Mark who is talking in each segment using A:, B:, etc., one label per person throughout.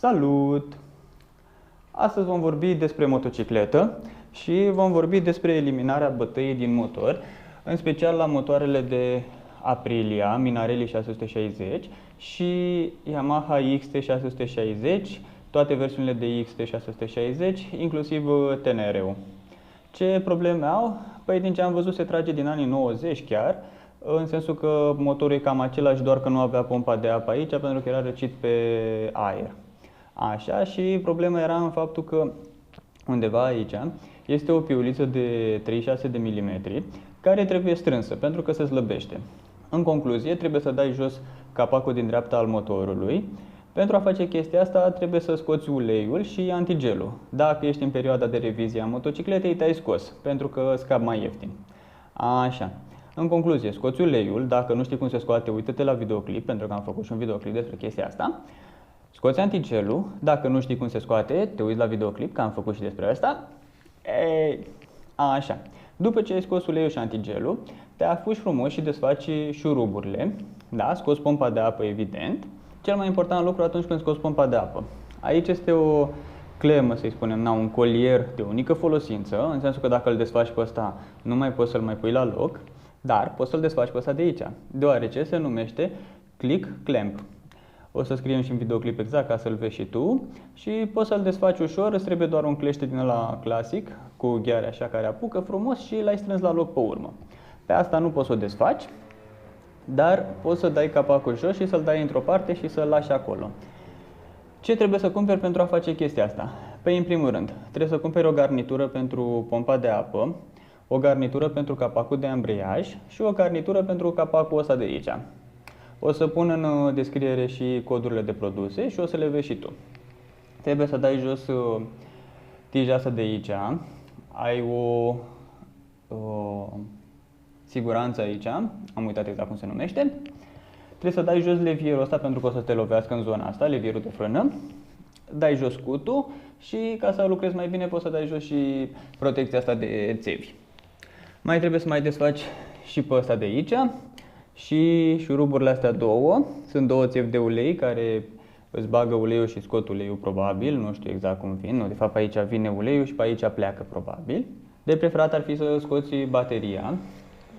A: Salut! Astăzi vom vorbi despre motocicletă și vom vorbi despre eliminarea bătăii din motor, în special la motoarele de Aprilia, Minarelli 660 și Yamaha XT660, toate versiunile de XT660, inclusiv TNR-ul. Ce probleme au? Păi din ce am văzut se trage din anii 90 chiar, în sensul că motorul e cam același, doar că nu avea pompa de apă aici pentru că era răcit pe aer. Așa, și problema era în faptul că undeva aici este o piuliță de 36 de mm care trebuie strânsă pentru că se slăbește. În concluzie, trebuie să dai jos capacul din dreapta al motorului. Pentru a face chestia asta trebuie să scoți uleiul și antigelul. Dacă ești în perioada de revizie a motocicletei, te-ai scos pentru că scap mai ieftin. Așa. În concluzie, scoți uleiul, dacă nu știi cum se scoate, uite-te la videoclip, pentru că am făcut și un videoclip despre chestia asta. Scoți antigelul, dacă nu știi cum se scoate, te uiți la videoclip, că am făcut și despre asta. Așa. După ce ai scos uleiul și antigelul, te afuci frumos și desfaci șuruburile. Da? Scoți pompa de apă, evident. Cel mai important lucru atunci când scoți pompa de apă. Aici este o clemă, să-i spunem, un colier de unică folosință, în sensul că dacă îl desfaci pe ăsta, nu mai poți să-l mai pui la loc, dar poți să-l desfaci pe ăsta de aici, deoarece se numește click clamp. O să scriem și în videoclip exact ca să-l vezi și tu și poți să-l desfaci ușor, îți trebuie doar un clește din ăla clasic, cu gheare așa care apucă frumos și l-ai strâns la loc pe urmă. Pe asta nu poți să o desfaci, dar poți să dai capacul jos și să-l dai într-o parte și să-l lași acolo. Ce trebuie să cumperi pentru a face chestia asta? Păi, în primul rând, trebuie să cumperi o garnitură pentru pompa de apă, o garnitură pentru capacul de ambreiaj și o garnitură pentru capacul ăsta de aici. O să pun în descriere și codurile de produse și o să le vezi și tu. Trebuie să dai jos tija asta de aici. Ai o siguranță aici, am uitat exact cum se numește. Trebuie să dai jos levierul ăsta pentru că o să te lovească în zona asta, levierul de frână. Dai jos scutul și ca să lucrezi mai bine poți să dai jos și protecția asta de țevi. Mai trebuie să mai desfaci și pe ăsta de aici și șuruburile astea două. Sunt două țevi de ulei care îți bagă uleiul și scot uleiul probabil, nu știu exact cum vin, de fapt aici vine uleiul și pe aici pleacă probabil. De preferat ar fi să scoți bateria,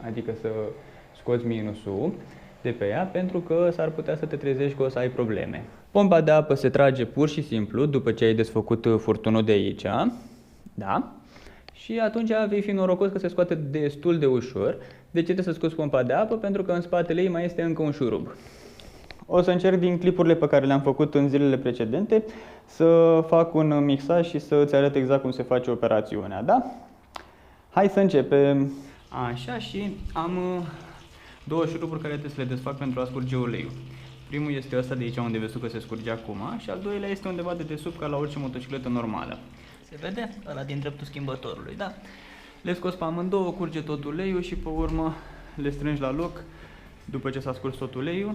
A: adică să scoți minusul de pe ea, pentru că s-ar putea să te trezești că o să ai probleme. Pompa de apă se trage pur și simplu după ce ai desfăcut furtunul de aici, da? Și atunci vei fi norocos că se scoate destul de ușor. De ce trebuie să scoți pompa de apă? Pentru că în spatele ei mai este încă un șurub. O să încerc din clipurile pe care le-am făcut în zilele precedente să fac un mixaj și să îți arăt exact cum se face operațiunea, da? Hai să începem. Așa, și am două șuruburi care trebuie să le desfac pentru a scurge uleiul. Primul este ăsta de aici unde vezi tu că se scurge acum și al doilea este undeva de desubt ca la orice motocicletă normală. Se vede? Ăla din dreptul schimbătorului, da? Le scoți pe amândouă, curge tot uleiul și pe urmă le strângi la loc după ce s-a scurs tot uleiul.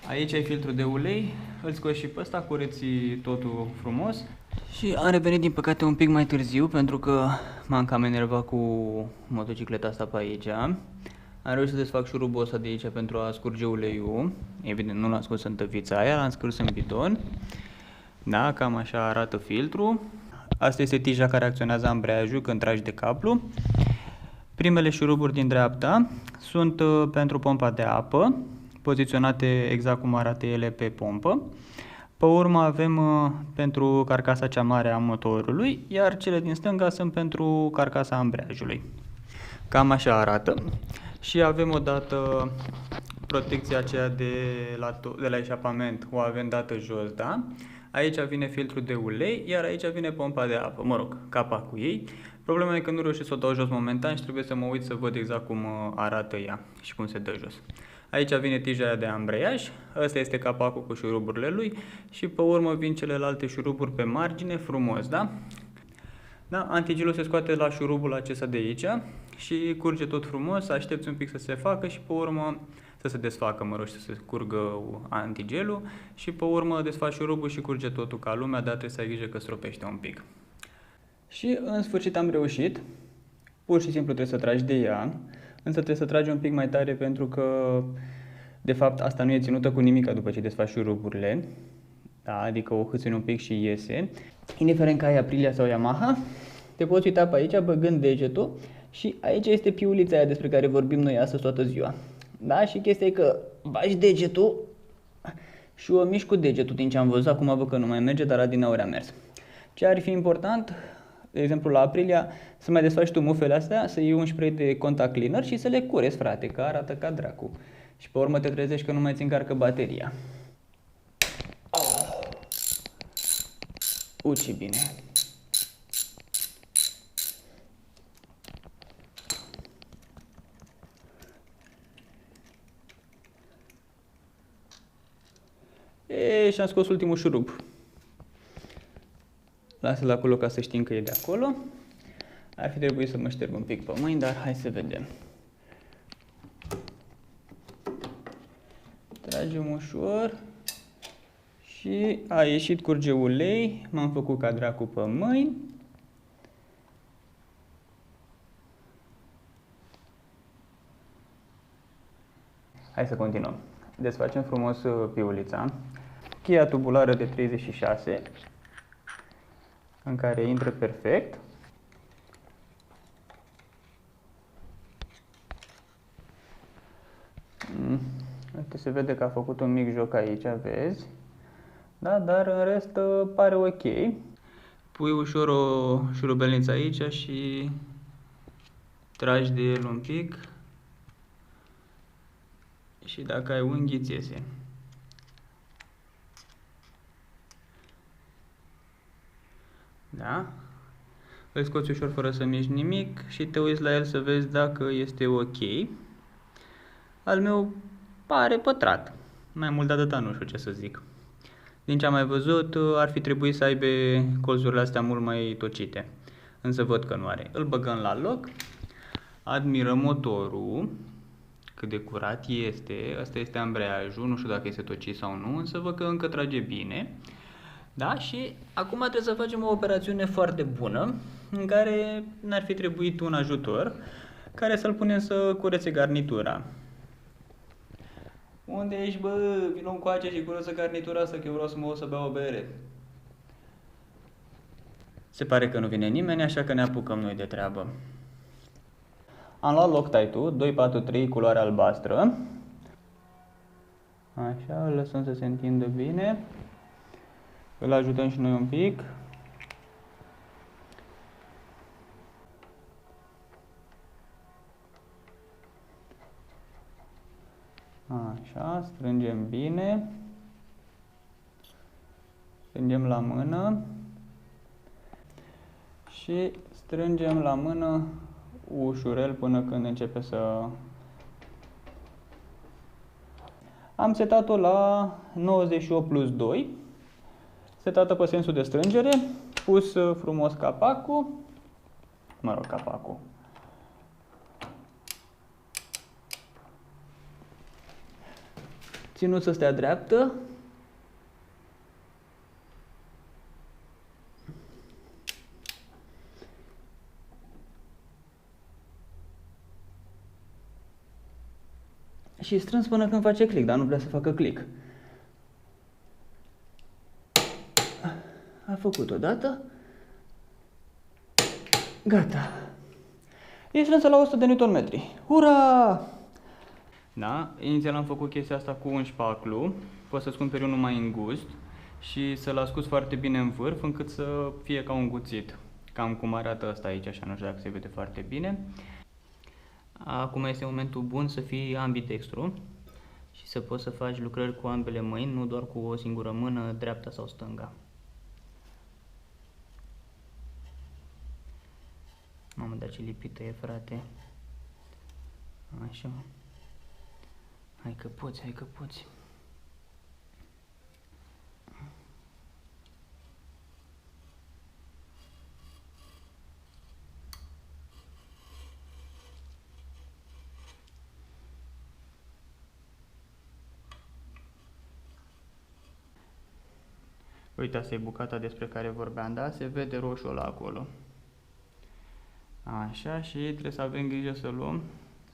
A: Aici ai filtrul de ulei, îl scoți și pe ăsta, cureți totul frumos. Și am revenit din păcate un pic mai târziu pentru că m-am cam enervat cu motocicleta asta pe aici. Am reușit să desfac șurubul ăsta de aici pentru a scurge uleiul. Evident, nu l-am scos în tăvița aia, l-am scurs în bidon. Da, cam așa arată filtrul. Asta este tija care acționează ambreiajul când tragi de cablu. Primele șuruburi din dreapta sunt pentru pompa de apă, poziționate exact cum arată ele pe pompă. Pe urmă avem pentru carcasa cea mare a motorului, iar cele din stânga sunt pentru carcasa ambreiajului. Cam așa arată. Și avem o dată protecția aceea de la eșapament, o avem dată jos, da? Aici vine filtrul de ulei, iar aici vine pompa de apă, mă rog, capacul ei. Problema e că nu reușesc să o dau jos momentan și trebuie să mă uit să văd exact cum arată ea și cum se dă jos. Aici vine tija aia de ambreiaj, ăsta este capacul cu șuruburile lui și pe urmă vin celelalte șuruburi pe margine, frumos, da? Da, antigelul se scoate la șurubul acesta de aici și curge tot frumos, aștepți un pic să se facă și pe urmă să se desfacă, mă rog, să se curgă antigelul și pe urmă desfaci șurubul și curge totul ca lumea, dar trebuie să ai grijă că stropește un pic. Și în sfârșit am reușit, pur și simplu trebuie să tragi de ea, însă trebuie să tragi un pic mai tare pentru că de fapt asta nu e ținută cu nimica după ce desfaci șuruburile. Da, adică o hâțâni un pic și iese. Indiferent că ai Aprilia sau Yamaha, te poți uita pe aici băgând degetul și aici este piulița aia despre care vorbim noi astăzi toată ziua. Da? Și chestia e că bagi degetul și o mișc cu degetul din ce am văzut. Acum văd că nu mai merge, dar adineauri a mers. Ce ar fi important, de exemplu la Aprilia, să mai desfaci tu mufele astea, să iei un spray de contact cleaner și să le curezi, frate, că arată ca dracu. Și pe urmă te trezești că nu mai ți încarcă bateria. Ce bine! Și am scos ultimul șurub. Lasă-l acolo ca să știm că e de acolo. Ar fi trebuit să mă șterg un pic pe mâini, dar hai să vedem. Tragem ușor și a ieșit, curge ulei. M-am făcut ca dracu pe mâini. Hai să continuăm. Desfacem frumos piulița. Cheia tubulară de 36, în care intră perfect. Uite, se vede că a făcut un mic joc aici, vezi? Da, dar în rest pare ok. Pui ușor o șurubelniță aici și tragi de el un pic. Și dacă ai unghi, îți iese. Da? Îl scoți ușor fără să miști nimic și te uiți la el să vezi dacă este ok. Al meu pare pătrat. Mai mult de atâta nu știu ce să zic. Din ce am mai văzut, ar fi trebuit să aibă colțurile astea mult mai tocite. Însă văd că nu are. Îl băgăm la loc. Admirăm motorul. Cât de curat este. Asta este ambreiajul. Nu știu dacă este tocit sau nu, însă văd că încă trage bine. Da? Și acum trebuie să facem o operațiune foarte bună, în care n-ar fi trebuit un ajutor, care să-l punem să curețe garnitura. Unde ești, bă? Vino încoace și curăță garnitura asta, că eu vreau să mă o să beau o bere. Se pare că nu vine nimeni, așa că ne apucăm noi de treabă. Am luat Loctite-ul, 243, culoare albastră. Așa, îl lăsăm să se întindă bine. Îl ajutăm și noi un pic. Așa, strângem bine. Strângem la mână. Și strângem la mână ușurel până când începe să... Am setat-o la 98 plus 2. Setată pe sensul de strângere. Pus frumos capacul. Mă rog, capacul. Ținut să stea dreaptă. Și strâns până când face click, dar nu vrea să facă click. A făcut odată. Gata. E strânsă la 100 de Nm. Ura! Da, inițial am făcut chestia asta cu un șpaclu. Poți să-ți cumperi unul mai îngust și să-l ascuți foarte bine în vârf, încât să fie ca un cuțit. Cam cum arată ăsta aici, așa, nu știu dacă se vede foarte bine. Acum este momentul bun să fii ambidextru și să poți să faci lucrări cu ambele mâini, nu doar cu o singură mână, dreapta sau stânga. Mamă, dar ce lipită e, frate. Așa. Hai că poți, hai că poți. Uite, asta e bucata despre care vorbeam, da? Se vede roșu la acolo. Așa, și trebuie să avem grijă să luăm,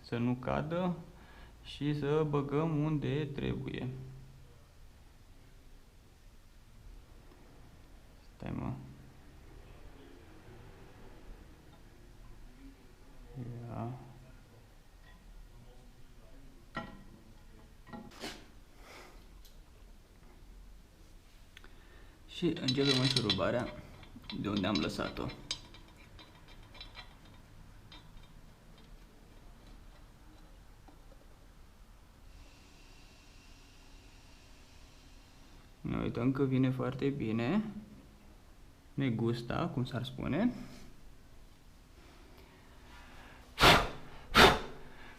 A: să nu cadă și să băgăm unde trebuie. Și începem înșurubarea de unde am lăsat-o. Ne uităm că vine foarte bine. Ne gusta, cum s-ar spune.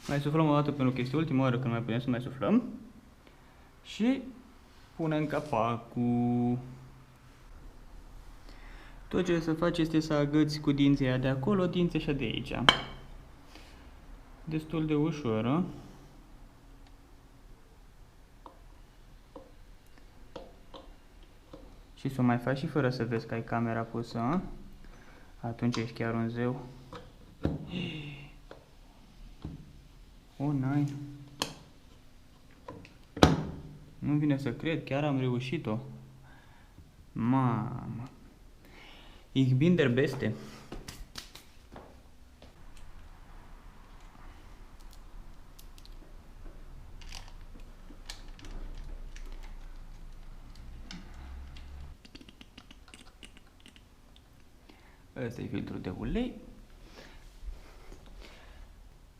A: Mai suflăm o dată pentru că este ultima oară când mai putem să mai suflăm. Și punem capacul. Tot ce să faci este să agăți cu dinții aia de acolo, dinții așa de aici. Destul de ușor. Și să o mai faci și fără să vezi că ai camera pusă. Atunci ești chiar un zeu. Oh, n-ai. Nu vine să cred, chiar am reușit-o. Mamă. Ich bin der Beste. Ăsta e filtrul de ulei.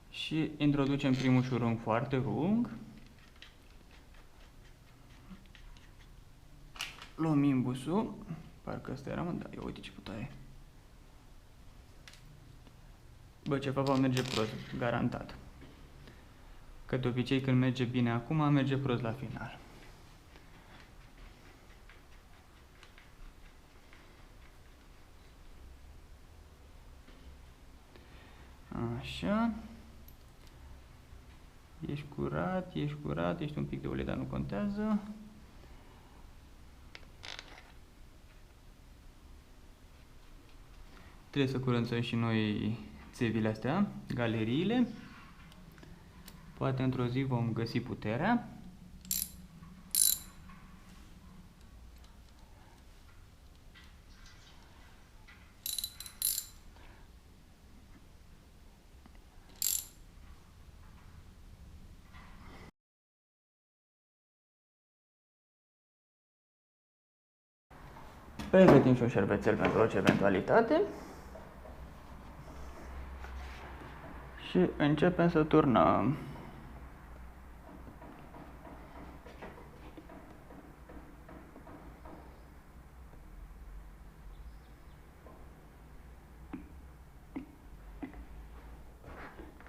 A: Și introducem primul șurung foarte lung. Luăm imbusul. Parcă ăsta era, mă, da, ia uite ce putaie. Bă, ceva va merge prost, garantat. Că de obicei când merge bine acum, merge prost la final. Așa. Ești curat, ești un pic de ulei, dar nu contează. Trebuie să curățăm și noi țevile astea, galeriile. Poate într-o zi vom găsi puterea. Pregătim și un șervețel pentru orice eventualitate. Și începem să turnăm.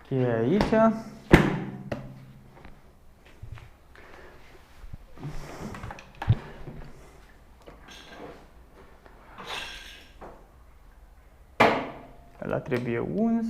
A: Cheia aici. Ăla trebuie uns.